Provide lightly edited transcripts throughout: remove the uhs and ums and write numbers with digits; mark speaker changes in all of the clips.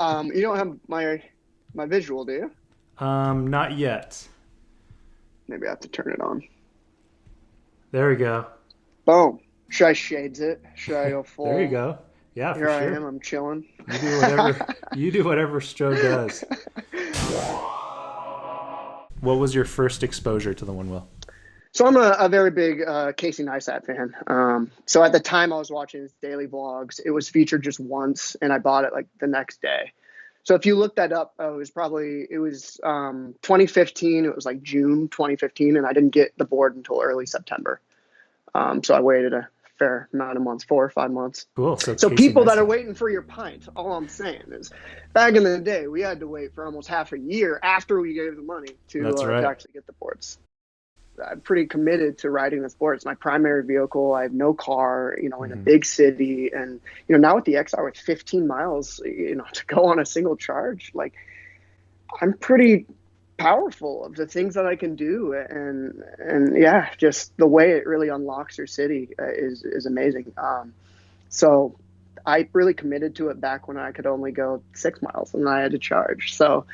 Speaker 1: You don't have my visual, do you?
Speaker 2: Not yet.
Speaker 1: Maybe I have to turn it on.
Speaker 2: There we go.
Speaker 1: Boom. Should I shades it? Should I go
Speaker 2: There you
Speaker 1: full?
Speaker 2: go. Yeah, for
Speaker 1: Here I am.
Speaker 2: sure.
Speaker 1: I'm chilling.
Speaker 2: You do whatever you do whatever Stroh does. What was your first exposure to the one wheel?
Speaker 1: So I'm a very big Casey Neistat fan. So at the time I was watching his daily vlogs, it was featured just once, and I bought it like the next day. So if you look that up, it was 2015. It was like June 2015, and I didn't get the board until early September. So I waited a fair amount of months, 4 or 5 months.
Speaker 2: Cool. So
Speaker 1: So
Speaker 2: Casey
Speaker 1: people that are
Speaker 2: Neistat.
Speaker 1: waiting for your pint, all I'm saying is, back in the day, we had to wait for almost half a year after we gave the money
Speaker 2: That's
Speaker 1: to
Speaker 2: right.
Speaker 1: actually get the boards. I'm pretty committed to riding this board. It's my primary vehicle. I have no car, in a
Speaker 2: Hmm.
Speaker 1: big city, and now with the XR with 15 miles, to go on a single charge, like I'm pretty powerful of the things that I can do, and yeah, just the way it really unlocks your city is amazing. So I really committed to it back when I could only go 6 miles and I had to charge. So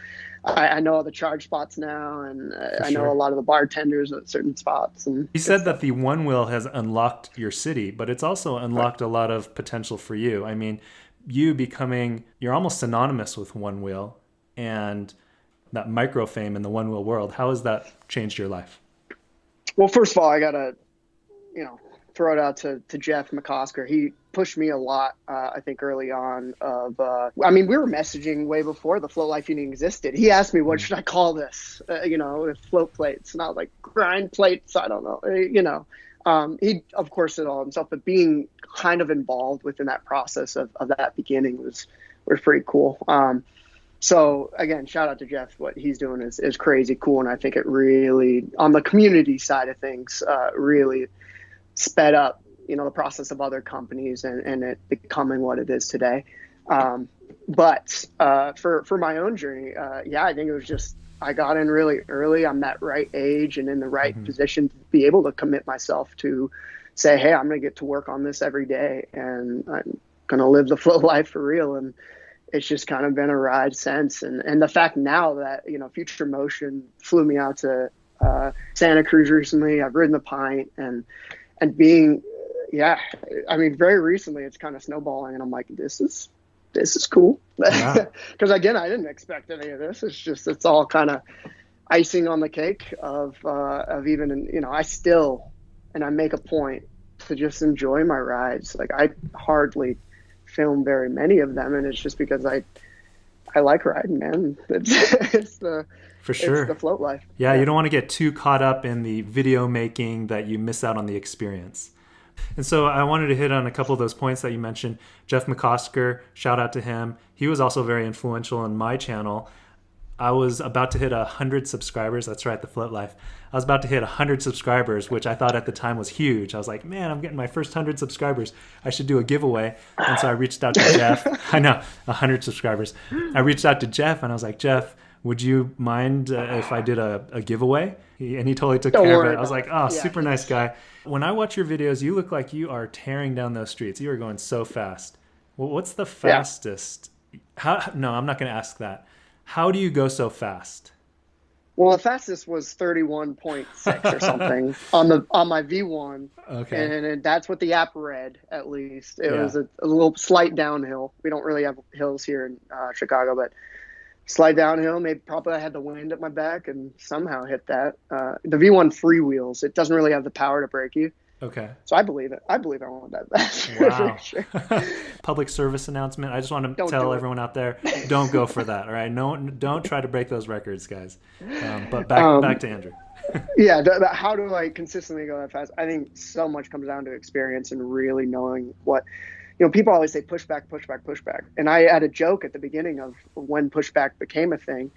Speaker 1: I know all the charge spots now, and
Speaker 2: For
Speaker 1: I know a
Speaker 2: sure.
Speaker 1: lot of the bartenders at certain spots and
Speaker 2: You
Speaker 1: good
Speaker 2: said that
Speaker 1: stuff.
Speaker 2: the one wheel has unlocked your city, but it's also
Speaker 1: Right.
Speaker 2: unlocked a lot of potential for you. I mean, you're almost synonymous with one wheel and that micro fame in the one wheel world. How has that changed your life?
Speaker 1: Well, first of all, I gotta you know throw it out to Jeff McCosker. He pushed me a lot. I think early on. I mean, we were messaging way before the float life even existed. He asked me, "What
Speaker 2: Mm.
Speaker 1: should I call this?" With float plates, not like grind plates. I don't know. He of course did all himself, but being kind of involved within that process of that beginning was pretty cool. So again, shout out to Jeff. What he's doing is crazy cool, and I think it really, on the community side of things, really sped up, the process of other companies and it becoming what it is today. But for my own journey, yeah, I think it was just I got in really early. I'm that right age and in the right
Speaker 2: Hmm.
Speaker 1: position to be able to commit myself to say, hey, I'm going to get to work on this every day, and I'm going to live the flow life for real. And it's just kind of been a ride since. And the fact now that Future Motion flew me out to Santa Cruz recently. I've ridden the Pint, and being, yeah, I mean, very recently it's kind of snowballing, and I'm like, this is cool.
Speaker 2: Yeah.
Speaker 1: Because again, I didn't expect any of this. It's all kind of icing on the cake of even, I still, and I make a point to just enjoy my rides. Like, I hardly film very many of them, and it's just because I like riding, man. It's the
Speaker 2: For
Speaker 1: it's the
Speaker 2: sure.
Speaker 1: float life.
Speaker 2: Yeah, you
Speaker 1: Yeah.
Speaker 2: don't want to get too caught up in the video making that you miss out on the experience. And so I wanted to hit on a couple of those points that you mentioned. Jeff McCosker, shout out to him. He was also very influential on my channel. I was about to hit 100 subscribers. That's right, the Float Life. I was about to hit 100 subscribers, which I thought at the time was huge. I was like, man, I'm getting my first 100 subscribers. I should do a giveaway. And so I reached out to Jeff. I know, 100 subscribers. I reached out to Jeff and I was like, Jeff, would you mind if I did a giveaway? And he totally took
Speaker 1: Don't
Speaker 2: care of
Speaker 1: worry
Speaker 2: it. I was
Speaker 1: about
Speaker 2: like,
Speaker 1: it.
Speaker 2: oh,
Speaker 1: Yeah,
Speaker 2: super nice guy. When I watch your videos, you look like you are tearing down those streets. You are going so fast. Well, what's the
Speaker 1: yeah.
Speaker 2: fastest? How? No, I'm not going to ask that. How do you go so fast?
Speaker 1: Well, the fastest was 31.6 or something on my V1,
Speaker 2: Okay.
Speaker 1: and that's what the app read. At least it
Speaker 2: Yeah.
Speaker 1: was a little slight downhill. We don't really have hills here in Chicago, but slight downhill. Maybe probably I had the wind at my back and somehow hit that. The V1 freewheels. It doesn't really have the power to break you,
Speaker 2: Okay.
Speaker 1: so I believe it. I believe I went that fast for
Speaker 2: Wow.
Speaker 1: sure.
Speaker 2: Public service announcement. I just want to
Speaker 1: Don't
Speaker 2: tell
Speaker 1: do it.
Speaker 2: everyone out there, don't go for that. All right. No, don't try to break those records, guys. But back
Speaker 1: Um,
Speaker 2: to Andrew.
Speaker 1: yeah, how do I consistently go that fast? I think so much comes down to experience and really knowing what, people always say pushback, pushback, pushback. And I had a joke at the beginning of when pushback became a thing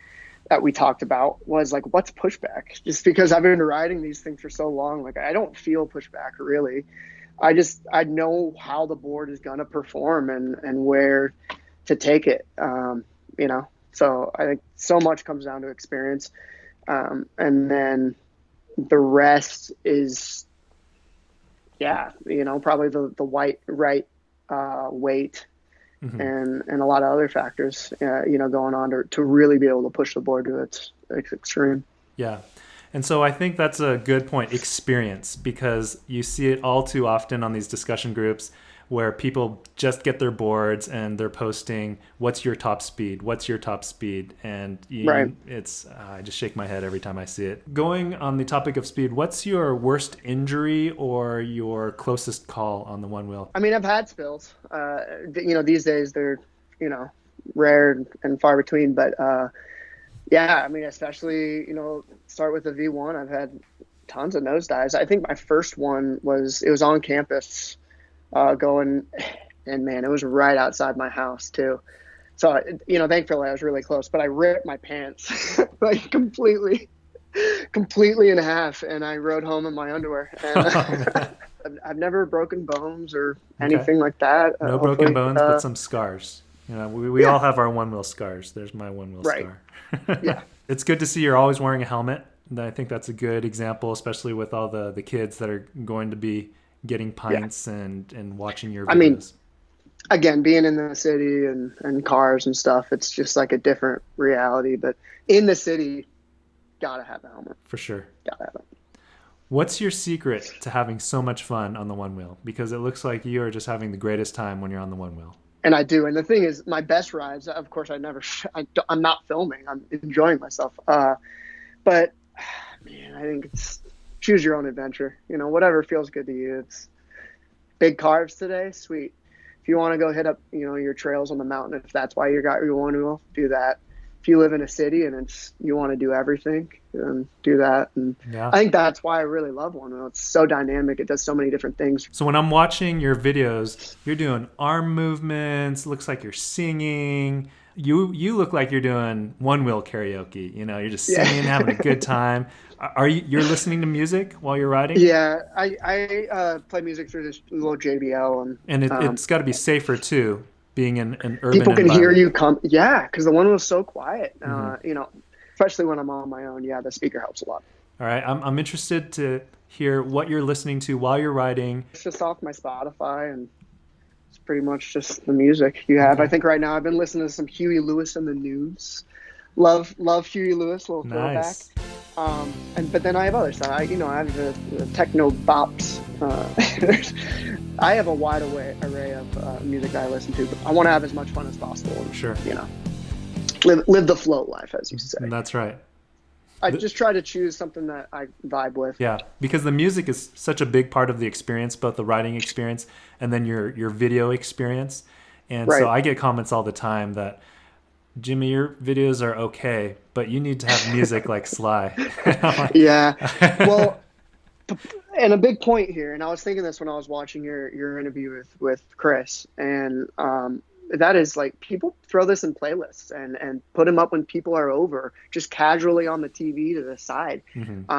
Speaker 1: that we talked about was like, what's pushback? Just because I've been riding these things for so long, like I don't feel pushback really. I know how the board is going to perform and where to take it. So I think so much comes down to experience. And then the rest is, yeah, probably the white right weight and a lot of other factors, going on to really be able to push the board to its extreme.
Speaker 2: Yeah. And so I think that's a good point, experience, because you see it all too often on these discussion groups where people just get their boards and they're posting, what's your top speed? What's your top speed? And it's, I just shake my head every time I see it. Going on the topic of speed, what's your worst injury or your closest call on the Onewheel?
Speaker 1: I mean, I've had spills. These days they're, rare and far between, but yeah, I mean, especially, start with the V1. I've had tons of nosedives. I think my first one was on campus. Going, and man, it was right outside my house too. So, thankfully I was really close, but I ripped my pants like completely in half, and I rode home in my underwear. And I've never broken bones or anything like that.
Speaker 2: No broken bones, but some scars. We all have our Onewheel scars. There's my Onewheel scar.
Speaker 1: Yeah.
Speaker 2: It's good to see you're always wearing a helmet. And I think that's a good example, especially with all the kids that are going to be getting pints and watching your videos.
Speaker 1: I mean, again, being in the city and cars and stuff, it's just like a different reality. But in the city, gotta have a helmet.
Speaker 2: For sure.
Speaker 1: Gotta have it.
Speaker 2: What's your secret to having so much fun on the Onewheel? Because it looks like you are just having the greatest time when you're on the Onewheel.
Speaker 1: And I do. And the thing is, my best rides, of course, I'm not filming. I'm enjoying myself. But, man, I think it's choose your own adventure. Whatever feels good to you. It's big carbs today, sweet. If you want to go hit up, your trails on the mountain, if that's why you got your Onewheel, do that. If you live in a city and you want to do everything, do that. And I think that's why I really love Onewheel. It's so dynamic. It does so many different things.
Speaker 2: So when I'm watching your videos, you're doing arm movements. Looks like you're singing. You look like you're doing Onewheel karaoke. You're just singing, having a good time. You're listening to music while you're riding?
Speaker 1: Yeah, I play music through this little JBL, and
Speaker 2: it's got to be safer too, being in an urban
Speaker 1: people can
Speaker 2: environment.
Speaker 1: hear you come. Yeah, because the Onewheel's so quiet. Especially when I'm on my own. Yeah, the speaker helps a lot.
Speaker 2: All right, I'm interested to hear what you're listening to while you're riding.
Speaker 1: It's just off my Spotify, and it's pretty much just the music you have. Okay. I think right now I've been listening to some Huey Lewis and the News. Love Huey Lewis, little throwback. But then I have other stuff. I have the techno bops. I have a wide array of music that I listen to. But I want to have as much fun as possible. And,
Speaker 2: sure.
Speaker 1: Live the float life, as you say.
Speaker 2: That's right.
Speaker 1: I just try to choose something that I vibe with.
Speaker 2: Yeah, because the music is such a big part of the experience, both the riding experience and then your video experience. And so I get comments all the time that, Jimmy, your videos are okay, but you need to have music like Sly.
Speaker 1: Yeah. Well, and a big point here, and I was thinking this when I was watching your interview with Chris, and that is like people throw this in playlists and put them up when people are over, just casually on the TV to the side. Mm-hmm.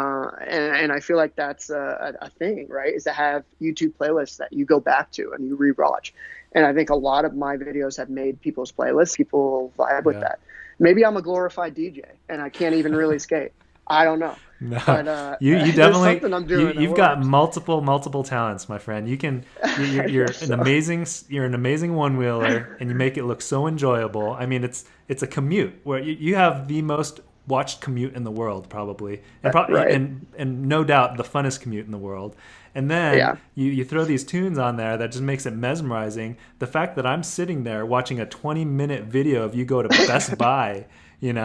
Speaker 1: And I feel like that's a thing, right? Is to have YouTube playlists that you go back to and you rewatch. And I think a lot of my videos have made people's playlists. People vibe with that. Maybe I'm a glorified DJ and I can't even really skate. I don't know.
Speaker 2: No,
Speaker 1: but,
Speaker 2: you definitely
Speaker 1: I'm doing
Speaker 2: you've got multiple talents, my friend. You're an amazing Onewheeler, and you make it look so enjoyable. I mean, it's a commute where you have the most watched commute in the world, probably, and and no doubt the funnest commute in the world. And then you throw these tunes on there that just makes it mesmerizing. The fact that I'm sitting there watching a 20-minute video of you go to Best Buy, and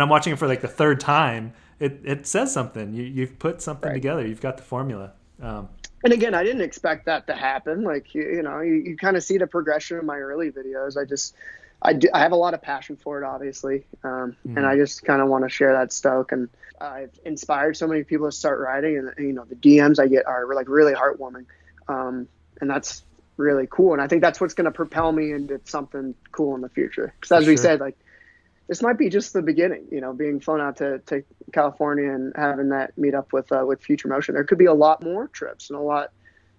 Speaker 2: I'm watching it for like the third time, it says something. You've put something together. You've got the formula.
Speaker 1: And again, I didn't expect that to happen. Like, you kind of see the progression of my early videos. I have a lot of passion for it, obviously. And I just kind of want to share that stoke. And I've inspired so many people to start riding, and, the DMs I get are like really heartwarming. And that's really cool. And I think that's what's going to propel me into something cool in the future. Because as we said, like, this might be just the beginning, being flown out to California and having that meet up with Future Motion. There could be a lot more trips and a lot,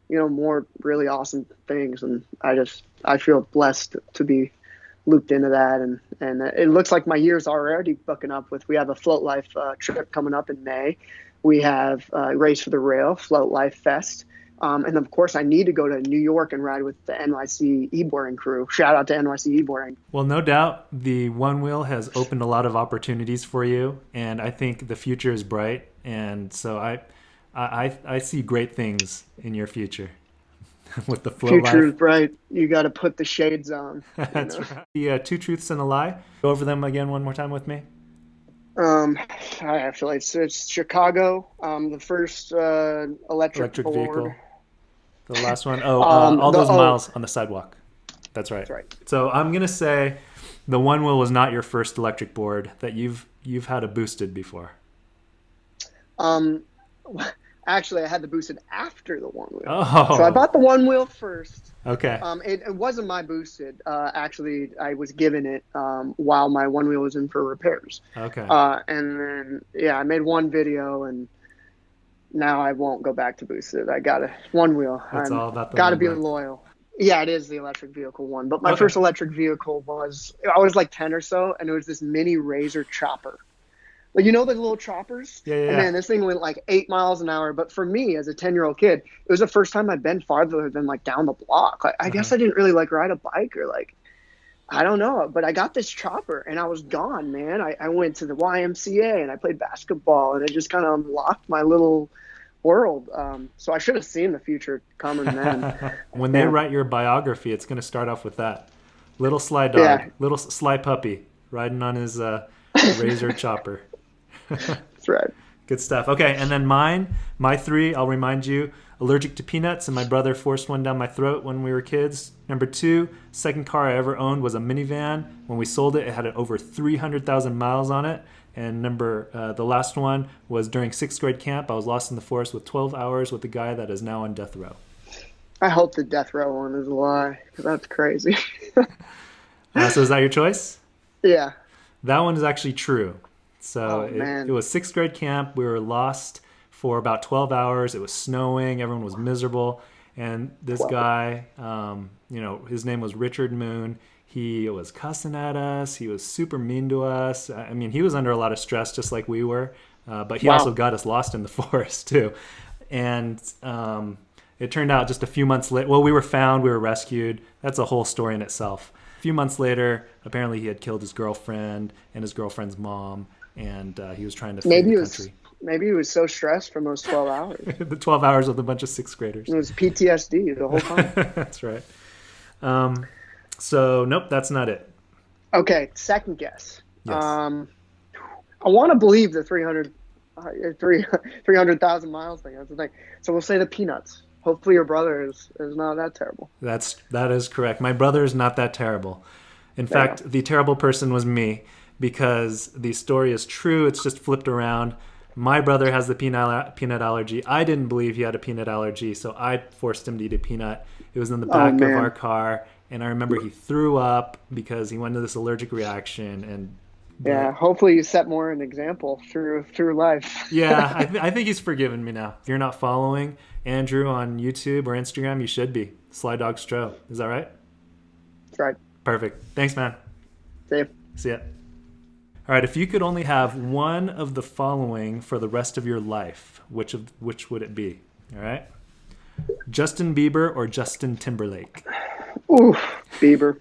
Speaker 1: more really awesome things. And I feel blessed to be looped into that. And it looks like my year's already booking up we have a Float Life trip coming up in May. We have Race for the Rail, Float Life Fest. And of course, I need to go to New York and ride with the NYC e-boarding crew. Shout out to NYC e-boarding.
Speaker 2: Well, no doubt the Onewheel has opened a lot of opportunities for you, and I think the future is bright. And so I see great things in your future with the flow
Speaker 1: Future
Speaker 2: life.
Speaker 1: is bright. You got to put the shades on.
Speaker 2: That's right. The two truths and a lie. Go over them again one more time with me.
Speaker 1: It's Chicago. The first electric
Speaker 2: vehicle. The last one. All those miles on the sidewalk. That's right.
Speaker 1: That's right.
Speaker 2: So I'm gonna say the Onewheel was not your first electric board. That you've had a boosted before.
Speaker 1: Actually, I had the boosted after the Onewheel.
Speaker 2: Oh.
Speaker 1: So I bought the Onewheel first.
Speaker 2: Okay.
Speaker 1: It wasn't my boosted. Actually, I was given it while my Onewheel was in for repairs.
Speaker 2: Okay.
Speaker 1: And then I made one video, and now I won't go back to boosted. I got a Onewheel.
Speaker 2: It's all about the
Speaker 1: got to be loyal. Yeah, it is the electric vehicle one. But my first electric vehicle I was like 10 or so, and it was this mini Razor chopper. Like, you know the little choppers?
Speaker 2: Yeah.
Speaker 1: And man, this thing went like 8 miles an hour. But for me, as a 10-year-old kid, it was the first time I'd been farther than like down the block. Like, I guess I didn't really like ride a bike, or like, I don't know. But I got this chopper and I was gone, man. I went to the YMCA and I played basketball, and it just kind of unlocked my little world. So I should have seen the future coming then.
Speaker 2: When they write your biography, it's going to start off with that. Little Slydog, little Sly puppy riding on his Razor chopper.
Speaker 1: That's right.
Speaker 2: Good stuff. Okay, and then my three, I'll remind you: allergic to peanuts, and my brother forced one down my throat when we were kids. Number 2, second car I ever owned was a minivan. When we sold it, it had over 300,000 miles on it. And the last one was during 6th grade camp. I was lost in the forest with 12 hours with a guy that is now on death row.
Speaker 1: I hope the death row one is a lie, because that's crazy.
Speaker 2: So is that your choice?
Speaker 1: Yeah.
Speaker 2: That one is actually true. So it was 6th grade camp. We were lost for about 12 hours. It was snowing. Everyone was miserable. And this guy, his name was Richard Moon. He was cussing at us. He was super mean to us. I mean, he was under a lot of stress just like we were. But he also got us lost in the forest too. And it turned out just a few months later, we were found, we were rescued. That's a whole story in itself. A few months later, apparently he had killed his girlfriend and his girlfriend's mom. And he was trying to flee the country.
Speaker 1: Maybe he was so stressed from those 12 hours.
Speaker 2: The 12 hours with a bunch of 6th graders.
Speaker 1: It was PTSD the whole time.
Speaker 2: That's right. So, nope, that's not it.
Speaker 1: Okay, second guess.
Speaker 2: Yes.
Speaker 1: I want to believe the 300,000 miles thing. That's the thing. So we'll say the peanuts. Hopefully your brother is not that terrible.
Speaker 2: That is correct. My brother is not that terrible. In fact, the terrible person was me. Because the story is true, it's just flipped around. My brother has the peanut allergy. I didn't believe he had a peanut allergy, so I forced him to eat a peanut. It was in the back of our car, and I remember he threw up because he went into this allergic reaction.
Speaker 1: Hopefully you set more an example through life.
Speaker 2: Yeah, I think he's forgiven me now. If you're not following Andrew on YouTube or Instagram, you should be. SlydogStroh. Is that right?
Speaker 1: That's right.
Speaker 2: Perfect. Thanks, man. See ya. All right, if you could only have one of the following for the rest of your life, which would it be? All right? Justin Bieber or Justin Timberlake?
Speaker 1: Ooh, Bieber.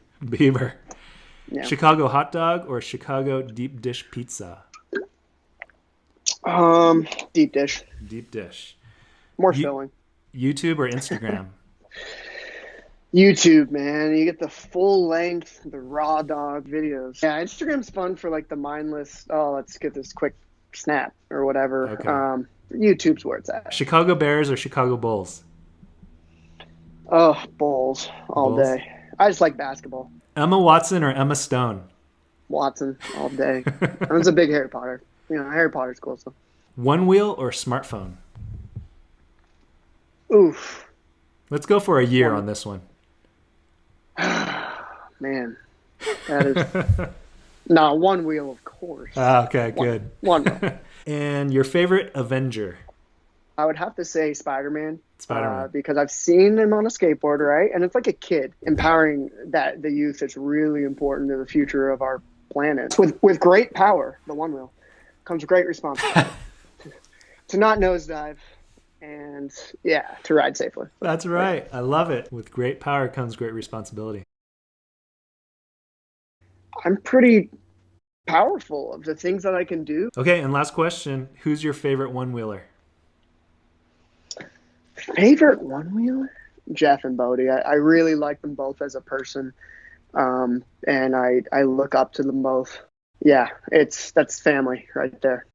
Speaker 2: Yeah. Chicago hot dog or Chicago deep dish pizza?
Speaker 1: Deep dish.
Speaker 2: Deep dish.
Speaker 1: More filling.
Speaker 2: YouTube or Instagram?
Speaker 1: YouTube, man. You get the full length, the raw dog videos. Yeah, Instagram's fun for like the mindless, let's get this quick snap or whatever. Okay. YouTube's where it's at.
Speaker 2: Chicago Bears or Chicago Bulls?
Speaker 1: Oh, Bulls all day. I just like basketball.
Speaker 2: Emma Watson or Emma Stone?
Speaker 1: Watson all day. I was a big Harry Potter. Harry Potter's cool. So.
Speaker 2: Onewheel or smartphone?
Speaker 1: Oof.
Speaker 2: Let's go for a year on this one.
Speaker 1: Man, that is Onewheel, of course.
Speaker 2: Okay, good.
Speaker 1: One.
Speaker 2: And your favorite Avenger?
Speaker 1: I would have to say Spider-Man. Because I've seen him on a skateboard, right? And it's like a kid. Empowering the youth is really important to the future of our planet. With great power, the Onewheel, comes great responsibility. To not nosedive and yeah, to ride safely.
Speaker 2: That's right. I love it. With great power comes great responsibility.
Speaker 1: I'm pretty powerful of the things that I can do.
Speaker 2: Okay, and last question. Who's your favorite one-wheeler?
Speaker 1: Favorite one wheeler? Jeff and Bodie. I really like them both as a person. And I look up to them both. Yeah, that's family right there.